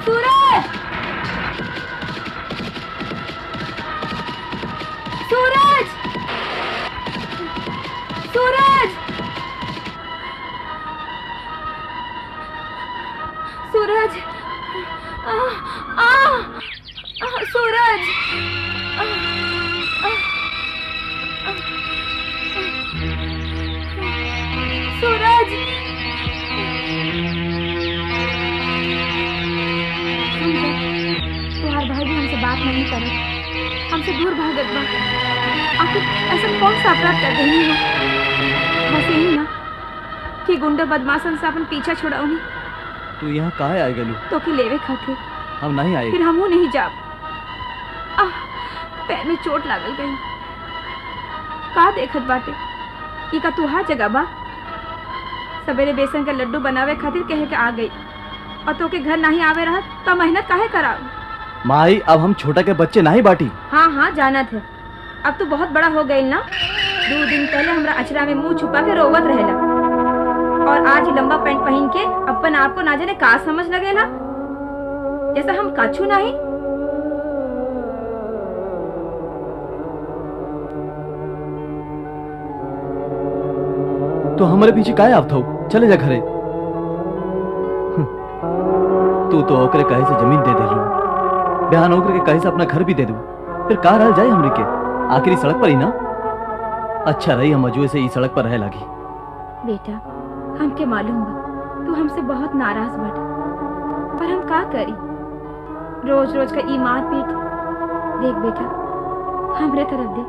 सूरज! सूरज! सूरज! सूरज! सूरज! सूरज! तुम्हारा भाई भी हमसे बात नहीं करे, हमसे दूर भागत बा। आखिर ऐसा कौन सा अपराध कर देनी है? बस यही ना कि गुंडा बदमाशन से अपन पीछा छुड़ाऊनी। तू यहाँ काहे आए गलू? तो कि लेवे खातिर हम नहीं आए। फिर हमू नहीं जाब। पैर में चोट लागल गई। का देखत बाटे? ई का तुहार जगह बा? सवेरे बेसन का लड्डू बनावे खातिर कहे के आ गई और तो के घर नहीं आवे रहा तो मेहनत काहे कराव? माई, अब हम छोटा के बच्चे नहीं बाटी। हाँ हाँ जाना थे। अब तो बहुत बड़ा हो गई ना। 2 दिन पहले हमरा अचरा में मुंह छुपा के रोवत रहेला और आज लंबा पैंट पहन के अपन आप को ना जाने का समझ लगेला, जैसा हम कछु नहीं। तो हमारे पीछे काहे आवत हो? चले जा घरे। तू तो ओकरे कहे से जमीन दे देलू, बयान ओकरे के कहे से अपना घर भी दे दू, फिर का रह जाए हमरे के? आखिरी सड़क पर ही ना। अच्छा रही हम अजुए से ई सड़क पर रह लगी। बेटा हमके मालूम बा तू हमसे बहुत नाराज बाटा, पर हम का करी? रोज रोज का ई मार पीट। देख बेटा, हमरे तरफ देख,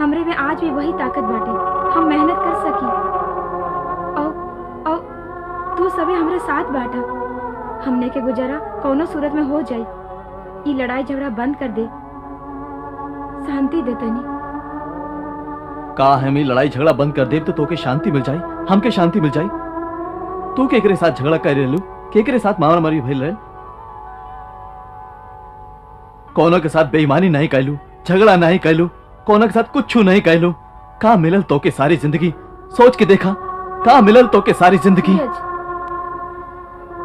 हमरे में आज भी वही ताकत बाटे, हम मेहनत कर सकी। और तू सबे हमरे साथ बाटा। हमने के गुजारा कौनो सूरत में हो जाई। ई लड़ाई झगड़ा बंद कर दे, शांति दे तनी। का हम लड़ाई झगड़ा बंद कर दे तो तोके शांति मिल जाए, हमके शांति मिल जाए। तू केकरे साथ झगड़ा कर रेलू, केकरे साथ मारा मारी भइल रहे? कोनो के साथ बेईमानी नहीं कैलू, झगड़ा नहीं कैलू, कोनो के साथ कुछ नहीं कैलू। का मिलल तोके सारी जिंदगी? सोच के देखा, का मिलल तोके सारी जिंदगी?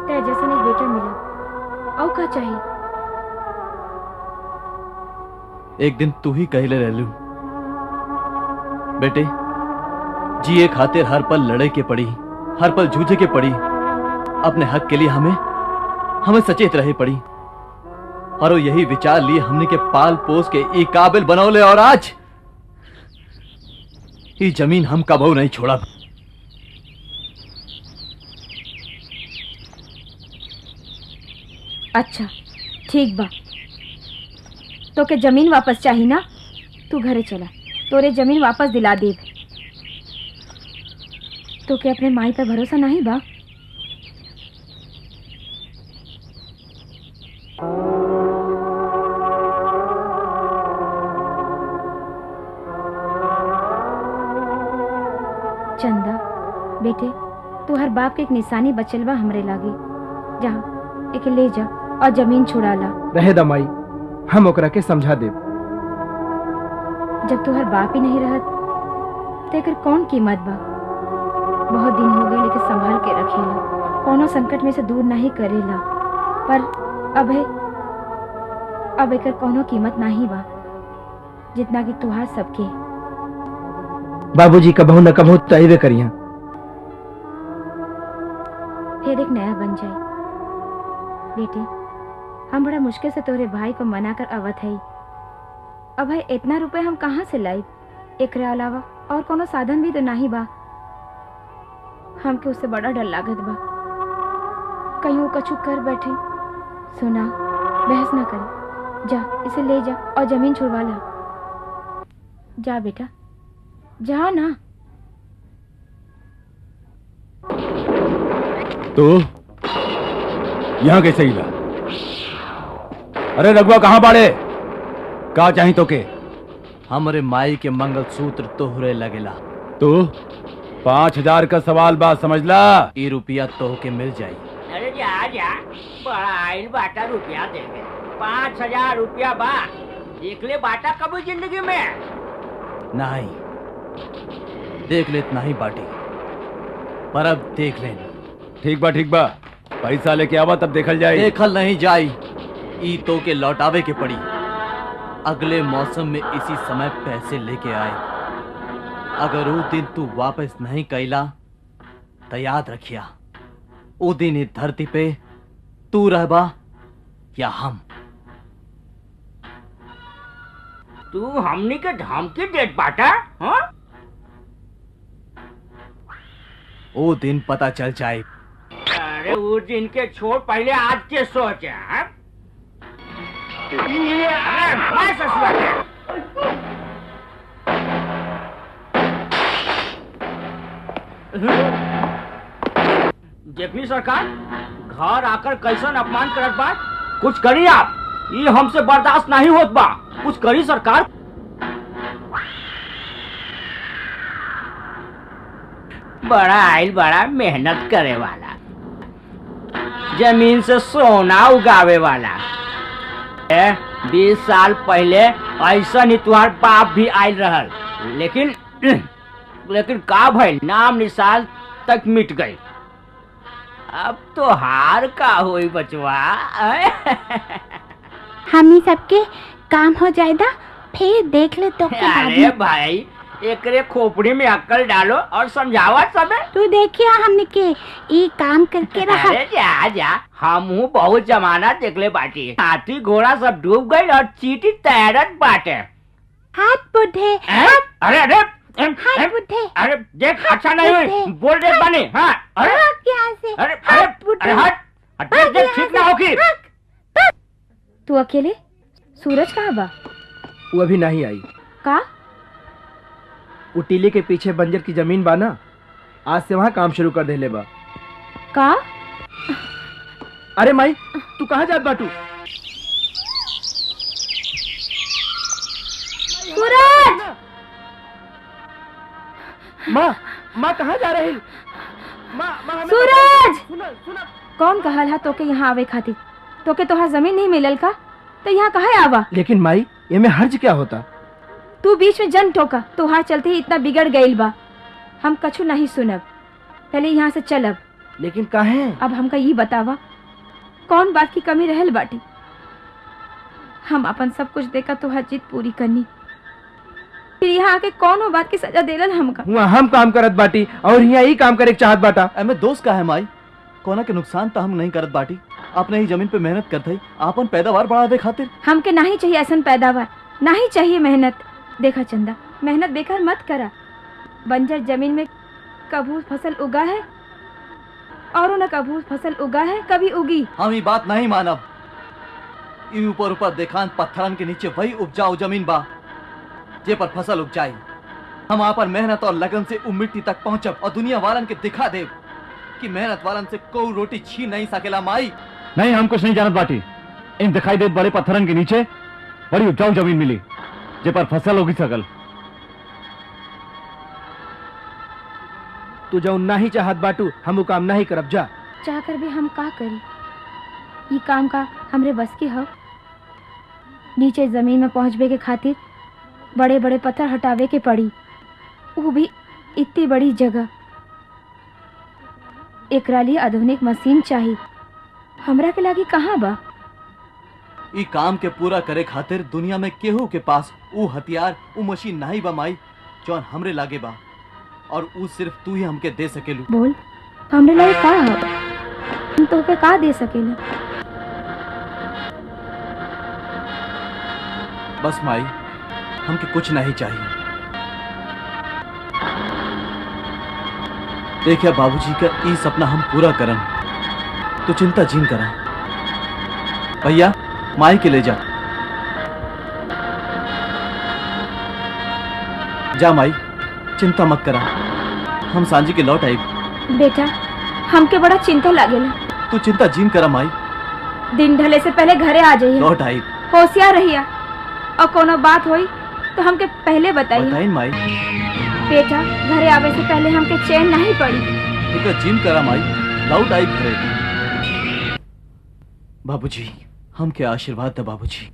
तेरे जैसा नहीं बेटा मिला, और का चाहिए? एक दिन तू ही कहले रहलू, बेटे जिए खातिर हर पल लड़े के पड़ी, हर पल जूझे के पड़ी। अपने हक के लिए हमें सचेत रहे पड़ी। और यही विचार लिए हमने के पाल पोस के ई काबिल बनौले, और आज ये जमीन हम कबहू नहीं छोड़ा। अच्छा ठीक बा, तो के जमीन वापस चाहिए ना? तू घरे चला, तोरे जमीन वापस दिला दे। तो के अपने माई पर भरोसा नहीं बा? चंदा बेटे, तू हर बाप के एक निशानी बचल बा हमरे लागे। जा एक ले जा और जमीन छुड़ा ला। रहे दमाई, हम ओकरा के समझा देब। जब तू हर बाप ही नहीं रहत तेकर कौन कीमत बा? बहुत दिन हो गए लेकिन संभाल के रखेला, कोनो संकट में से दूर नहीं करेला। पर अब एकर कोनो कीमत नहीं बा जितना कि तुहार सबके। बाबूजी कबहू न कबहू तो अइबे करिया। फिर एक नया बन जाए। बेटे हम बड़ा मुश्किल से तोरे भाई को मना कर अवत है। अब भाई इतना रुपए हम कहाँ से लाई? एकरे अलावा और कोनो साधन भी तो नहीं बा। हमके उससे बड़ा डर लागत बा, कहीं वो कछु कर बैठे। सुना, बहस ना करे, जा इसे ले जा और जमीन छुड़वा ला। जा बेटा, जा ना। तो यहाँ कैसे गिला? अरे रघुआ कहाँ बाड़े? का चाही तो के? हमरे माई के मंगलसूत्र तोहरे लगेला। तो 5000 का सवाल बात समझला। ये रुपया तो के मिल जाई। अरे जा जा, बड़ा आइल बाटा रुपया देंगे। 5000 रुपया बा, देख ले बाटा कभी जिंदगी में। नहीं देख ले, इतना ही बाटी, पर अब देख ले। ठीक बा ठीक बा, पैसा लेके आवा तब देखल जाए। देखल नहीं जाई, ई तो के लौटावे के पड़ी। अगले मौसम में इसी समय पैसे लेके आए। अगर वो दिन तू वापस नहीं कैला तो याद रखिया, वो दिन इस धरती पे तू रहबा या हम। तू हमनी के धमकी देत बाटा? हाँ? वो दिन पता चल जाए। अरे वो दिन के छोड़, पहले आज के सोच। हाँ? अरे मार ससुरा के। देखनी सरकार, घर आकर कैसन अपमान करत बा। कुछ करी आप, ये हमसे बर्दाश्त नहीं होत बा। कुछ करी सरकार। बड़ा आइल, बड़ा मेहनत करे वाला, जमीन से सोना उगावे वाला। 20 साल पहले ऐसा ही तुम्हार बाप भी आयल रहल, लेकिन का भइल, नाम निशान तक मिट गई। अब तो हार का होई बचवा। हम ही सबके काम हो जाएगा, फिर देख ले तो के बाद अरे में। भाई, एकरे खोपड़ी में अक्ल डालो और समझावा सबे। तू देखिया हमने के ई काम करके रहा। अरे जा जा, हमहू बहुत जमाना देखले बाटी। हाथी घोड़ा सब डूब गई और चींटी तैरत बाटे। हाथ बुढ़े, अरे अरे हाथ बुढ़े। अरे देख, अच्छा नहीं हुई, बोल दे बनी। हाँ, अरे यहाँ से अरे अरे हाथ बुढ़े। अरे हट, देख देख, ठीक ना होगी। तू अकेले? सूरज कहाँ बा? वो अभी नहीं आई। का? वो टीले के पीछे बंजर की जमीन बा ना, आज से वहाँ काम शुरू कर देले बा। का? अरे माई, तू कहाँ जात बाटू? सूरज! माँ कहाँ जा रही? माँ हमें सूरज! सुना। कौन कहल हा तोके यहाँ आवे खातिर? तोके तोहार जमीन नहीं मिलल का? तो यहाँ कहाँ आवा? लेकिन माई, ये में हर्ज क्या होता? तू बीच में जन टोका, तोहार चलते ही इतना बिगड़ गईल बा। हम कछु नहीं सुनब, पहले यहाँ से चलब। लेकिन काहे? अब हमका ये बतावा, कौन बात की कमी रहल बाटी? हम अपन सब कुछ देखा तोहार जिद पूरी करनी, फिर यहाँ आके कौन हो बात की सजा देलल हमका? वहाँ हम काम करत बाटी और यहाँ ही काम करे के चाहत बाटा। एमे दोस्त का है माई? कोना के नुकसान तो हम नहीं करत बाटी, अपने ही जमीन पे मेहनत करते ही आपन पैदावार बढ़ावे खातिर। हमके नहीं चाहिए ऐसन पैदावार, नहीं चाहिए मेहनत। देखा चंदा, मेहनत बेकार मत करा। बंजर जमीन में कभी फसल उगा है और न कभी फसल उगा है, कभी उगी। हम ये बात नहीं मानब। ई ऊपर ऊपर देखान पत्थरन के नीचे वही उपजाऊ जमीन बा जे पर फसल उग जाए। हम आप पर मेहनत और लगन से उ मिट्टी तक पहुंचब और दुनिया वालन के दिखा देव कि मेहनत वालन से कोई रोटी छीन नहीं सकेला। माई नहीं, हम कुछ नहीं जानत बाटी। इन दिखाई देत बड़े पत्थरन के नीचे बड़ी उपजाऊ जमीन मिली जे पर फसल होगी सकल। तू जो ना ही चाहत बाटू, हम वो काम नहीं करब। जा। चाह कर भी हम का करी? ये काम का हमरे बस की हो? नीचे जमीन में पहुंचबे के खातिर बड़े बड़े पत्थर हटावे के पड़ी, वो भी इतनी बड़ी जगह। एकरा लिए आधुनिक मशीन चाहिए, हमरा के लागी कहाँ बा? ई काम के पूरा करे खातिर दुनिया में केहू के पास ऊ हथियार, ऊ मशीन नहीं बा माई जौन हमरे लागे बा, और ऊ सिर्फ तू ही हमके दे सकेलू। बोल, हमरे लागी का हो? हम तोहके का दे सकेला? बस माई, हमके कुछ नहीं चाहिए। देखिए बाबूजी का ई सपना हम पूरा करन, तो चिंता जीन करा। भैया माई के ले जा। जा माई, चिंता मत करा, हम सांझी के लौट आई। बेटा, हमके बड़ा चिंता लागेला। तू चिंता जीन करा माई, दिन ढले से पहले घरे आ जाइए। लौट आई। होशियार रहिया, और कोनो बात होई तो हमके पहले बताइए। बताइन माई। बेटा, घरे आवे से पहले हमके चैन नहीं पड़ी। इका जिम करा माई, लौट आई घरे। बाबूजी, हमके आशीर्वाद दे बाबूजी।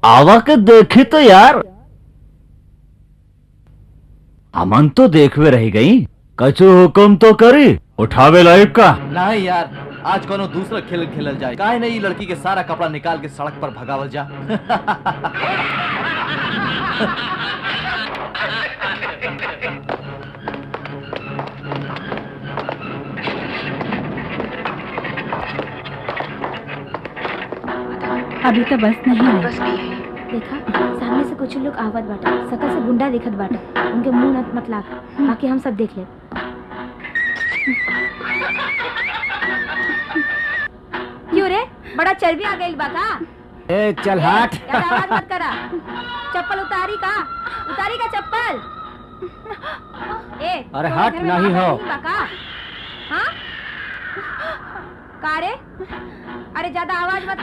आवा के देखी तो यार, अमन तो देखवे रह गई। कछु हुकुम तो करी उठावे लाइक का। नहीं यार, आज कोनो दूसरा खेल खेलल जाए। काहे नहीं लड़की के सारा कपड़ा निकाल के सड़क पर भगावल जा। अभी तो बस नहीं आई। देखा सामने से कुछ लोग आवत बाटे, सकल से गुंडा दिखत बाटे। उनके मुंह मत लाग, बाकी हम सब देख ले। क्यों रे, बड़ा चर्बी आ गई बा का? ए चल हट। ज्यादा आवाज मत करा। चप्पल उतारी का चप्पल? ए अरे तो हट, घर में नहीं माता हो। बा का? हाँ? का रे? अरे ज्यादा आवाज मत